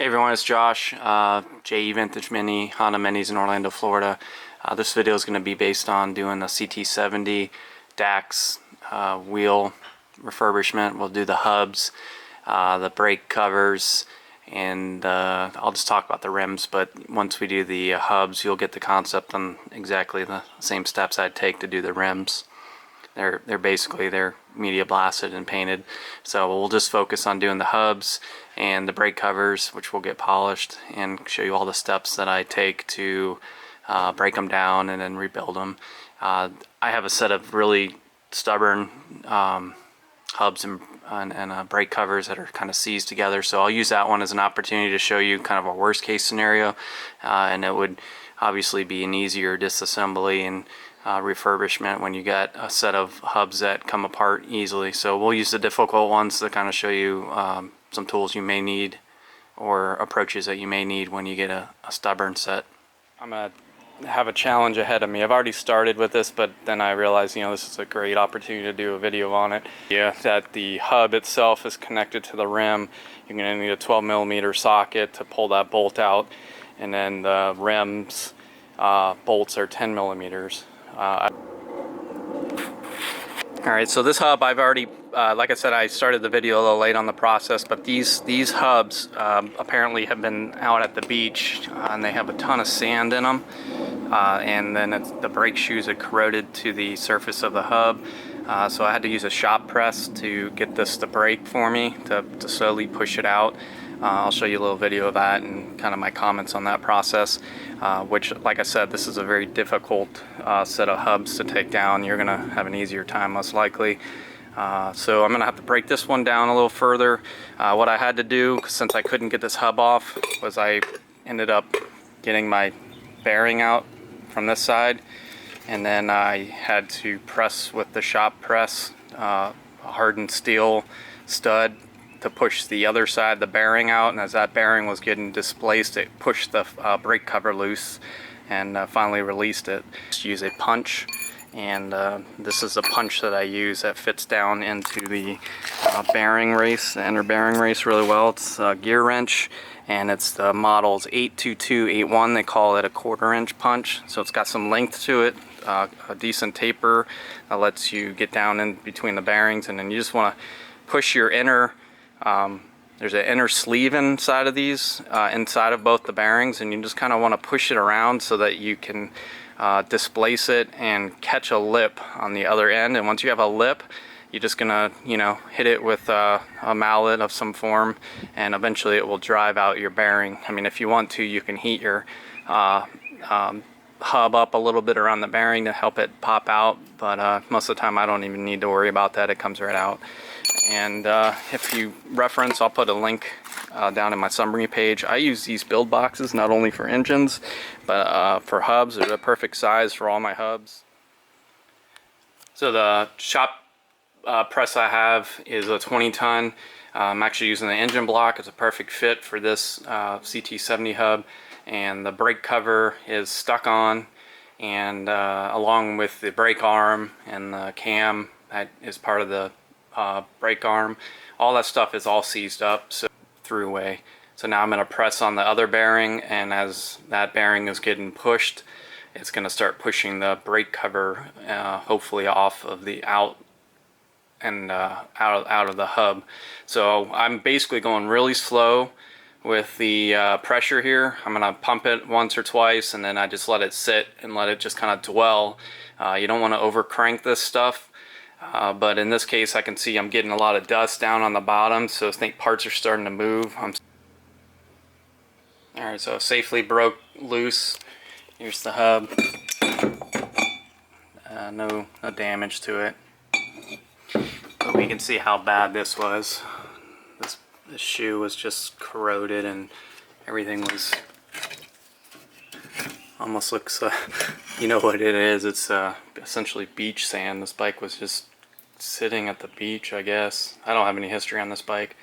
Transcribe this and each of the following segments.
everyone, it's Josh, JE Vintage Mini, Honda Minis in Orlando, Florida. This video is going to be based on doing the CT70 DAX wheel refurbishment. We'll do the hubs, the brake covers, and I'll just talk about the rims, but once we do the hubs, you'll get the concept on exactly the same steps I'd take to do the rims. They're basically media blasted and painted, so we'll just focus on doing the hubs and the brake covers, which will get polished, and show you all the steps that I take to break them down and then rebuild them. I have a set of really stubborn hubs and brake covers that are kind of seized together, so I'll use that one as an opportunity to show you kind of a worst case scenario, and it would obviously be an easier disassembly and refurbishment when you get a set of hubs that come apart easily. So we'll use the difficult ones to kind of show you some tools you may need or approaches that you may need when you get a stubborn set. I'm gonna have a challenge ahead of me. I've already started with this, but then I realized, this is a great opportunity to do a video on it. Yeah, that the hub itself is connected to the rim. You're gonna need a 12mm socket to pull that bolt out, and then the rims bolts are 10mm. Alright, so this hub I've already, like I said, I started the video a little late on the process, but these hubs apparently have been out at the beach, and they have a ton of sand in them, and then the brake shoes had corroded to the surface of the hub, so I had to use a shop press to get this to break for me, to slowly push it out. I'll show you a little video of that and kind of my comments on that process, which, like I said, this is a very difficult set of hubs to take down. You're going to have an easier time most likely. So I'm going to have to break this one down a little further. What I had to do, since I couldn't get this hub off, was I ended up getting my bearing out from this side, and then I had to press with the shop press, a hardened steel stud, to push the other side, the bearing out, and as that bearing was getting displaced, it pushed the brake cover loose and finally released it. Just use a punch, and this is a punch that I use that fits down into the bearing race, the inner bearing race really well. It's a gear wrench, and it's the model's 82281. They call it a 1/4 inch punch, so it's got some length to it, a decent taper that lets you get down in between the bearings, and then you just want to push your inner there's an inner sleeve inside of these, inside of both the bearings, and you just kind of want to push it around so that you can displace it and catch a lip on the other end. And once you have a lip, you're just gonna hit it with a mallet of some form, and eventually it will drive out your bearing. I mean, if you want to, you can heat your hub up a little bit around the bearing to help it pop out, but most of the time I don't even need to worry about that. It comes right out. And if you reference, I'll put a link down in my summary page. I use these build boxes not only for engines, but for hubs. They're the perfect size for all my hubs. So the shop press I have is a 20-ton. I'm actually using the engine block. It's a perfect fit for this CT70 hub, and the brake cover is stuck on, and along with the brake arm and the cam that is part of the brake arm, all that stuff is all seized up, so threw away. So now I'm going to press on the other bearing, and as that bearing is getting pushed, it's going to start pushing the brake cover hopefully off of the out of the hub. So I'm basically going really slow with the pressure here. I'm going to pump it once or twice, and then I just let it sit and let it just kind of dwell. You don't want to over crank this stuff. But in this case, I can see I'm getting a lot of dust down on the bottom, so I think parts are starting to move. Alright, so safely broke loose. Here's the hub. No damage to it. But we can see how bad this was. This shoe was just corroded, and everything was almost looks, you know what it is, it's essentially beach sand. This bike was just sitting at the beach, I guess. I don't have any history on this bike,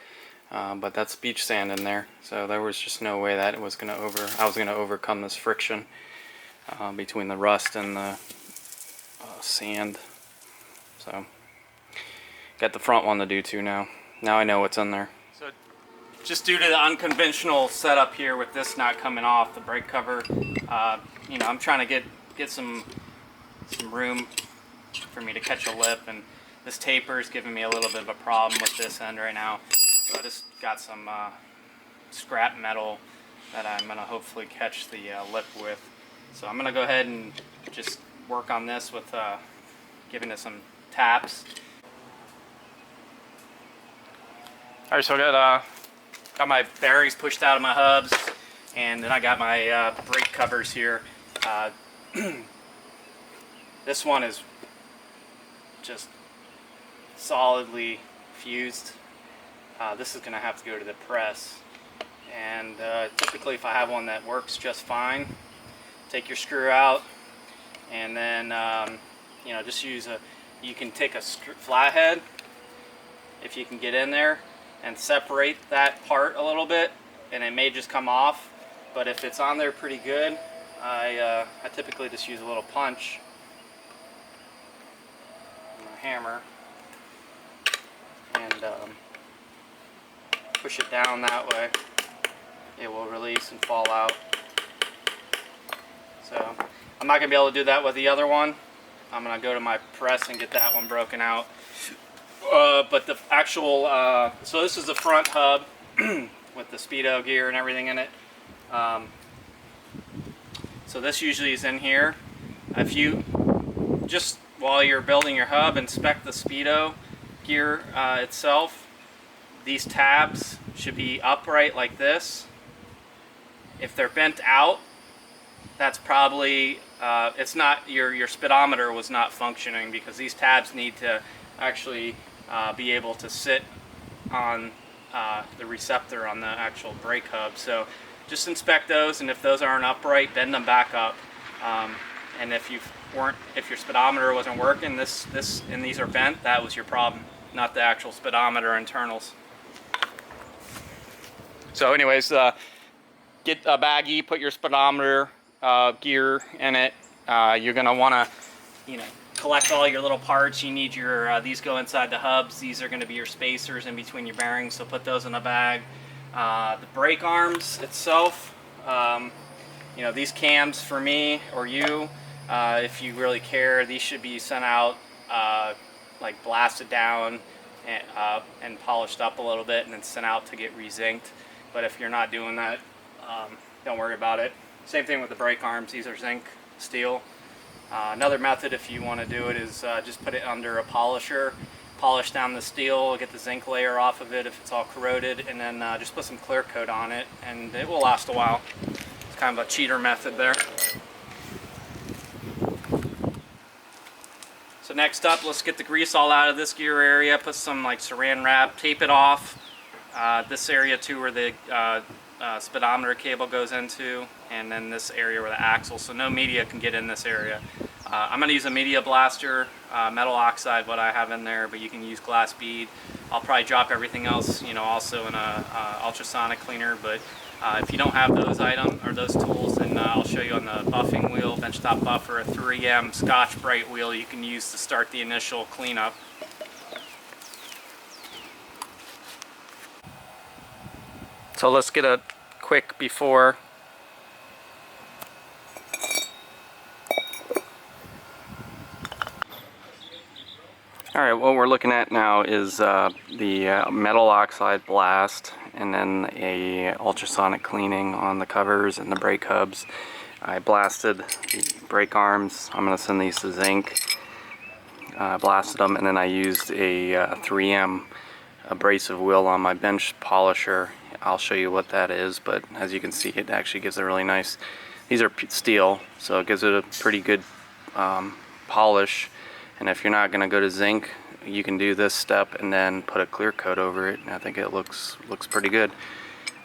but that's beach sand in there, so there was just no way that I was going to overcome this friction between the rust and the sand. So got the front one to do too now. Now I know what's in there. So just due to the unconventional setup here with this not coming off the brake cover, you know, I'm trying to get some room for me to catch a lip, and this taper is giving me a little bit of a problem with this end right now. So I just got some scrap metal that I'm going to hopefully catch the lip with. So I'm going to go ahead and just work on this with giving it some taps. Alright, so I got my bearings pushed out of my hubs, and then I got my brake covers here. This one is just solidly fused. This is going to have to go to the press, and typically if I have one that works just fine, take your screw out, and then you know, just use you can take a flathead if you can get in there and separate that part a little bit, and it may just come off. But if it's on there pretty good, I typically just use a little punch and a hammer and push it down that way. It will release and fall out. So I'm not going to be able to do that with the other one. I'm going to go to my press and get that one broken out. But the actual, so this is the front hub with the speedo gear and everything in it. So this usually is in here. If you, just while you're building your hub, inspect the speedo gear itself. These tabs should be upright like this. If they're bent out, that's probably, it's not, your speedometer was not functioning, because these tabs need to actually be able to sit on the receptor on the actual brake hub. So just inspect those, and if those aren't upright, bend them back up. And if your speedometer wasn't working, and these are bent, that was your problem, not the actual speedometer internals. So anyways, get a baggie, put your speedometer gear in it. You're gonna wanna, you know, collect all your little parts. You need your, these go inside the hubs. These are gonna be your spacers in between your bearings, so put those in a bag. The brake arms itself, you know, these cams for me or you, if you really care, these should be sent out, like blasted down and polished up a little bit, and then sent out to get re-zinced. But if you're not doing that, don't worry about it. Same thing with the brake arms. These are zinc steel. Another method, if you want to do it, is just put it under a polisher, polish down the steel, get the zinc layer off of it if it's all corroded, and then just put some clear coat on it, and it will last a while. It's kind of a cheater method there. So next up, let's get the grease all out of this gear area. Put some like saran wrap, tape it off. This area too, where the speedometer cable goes into, and then this area where the axle, so no media can get in this area. I'm going to use a media blaster, metal oxide, what I have in there, but you can use glass bead. I'll probably drop everything else, you know, also in a ultrasonic cleaner. But if you don't have those items or those tools, then I'll show you on the buffing wheel, benchtop buffer, a 3M Scotch-Brite wheel you can use to start the initial cleanup. So let's get a quick before. Alright, what we're looking at now is the metal oxide blast, and then a ultrasonic cleaning on the covers and the brake hubs. I blasted the brake arms. I'm going to send these to zinc. Blasted them, and then I used a 3M abrasive wheel on my bench polisher. I'll show you what that is, but as you can see, it actually gives a really nice, these are steel, so it gives it a pretty good polish. And if you're not going to go to zinc, you can do this step and then put a clear coat over it, and I think it looks pretty good.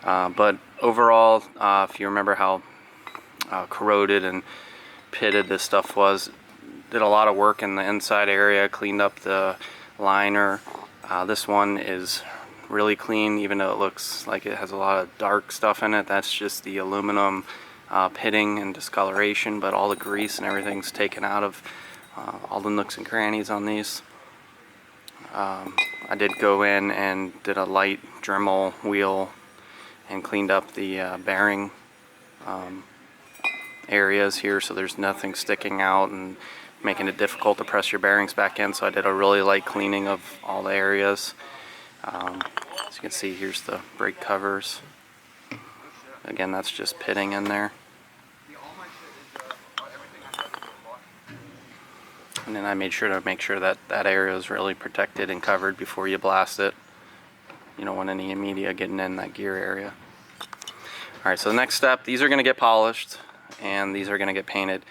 But overall, if you remember how corroded and pitted this stuff was, did a lot of work in the inside area, cleaned up the liner. This one is really clean, even though it looks like it has a lot of dark stuff in it. That's just the aluminum pitting and discoloration, but all the grease and everything's taken out of all the nooks and crannies on these. I did go in and did a light Dremel wheel and cleaned up the bearing areas here, so there's nothing sticking out and making it difficult to press your bearings back in. So I did a really light cleaning of all the areas. As you can see, here's the brake covers. Again, that's just pitting in there. And then I made sure to make sure that that area is really protected and covered before you blast it. You don't want any media getting in that gear area. Alright, so the next step, these are going to get polished and these are going to get painted.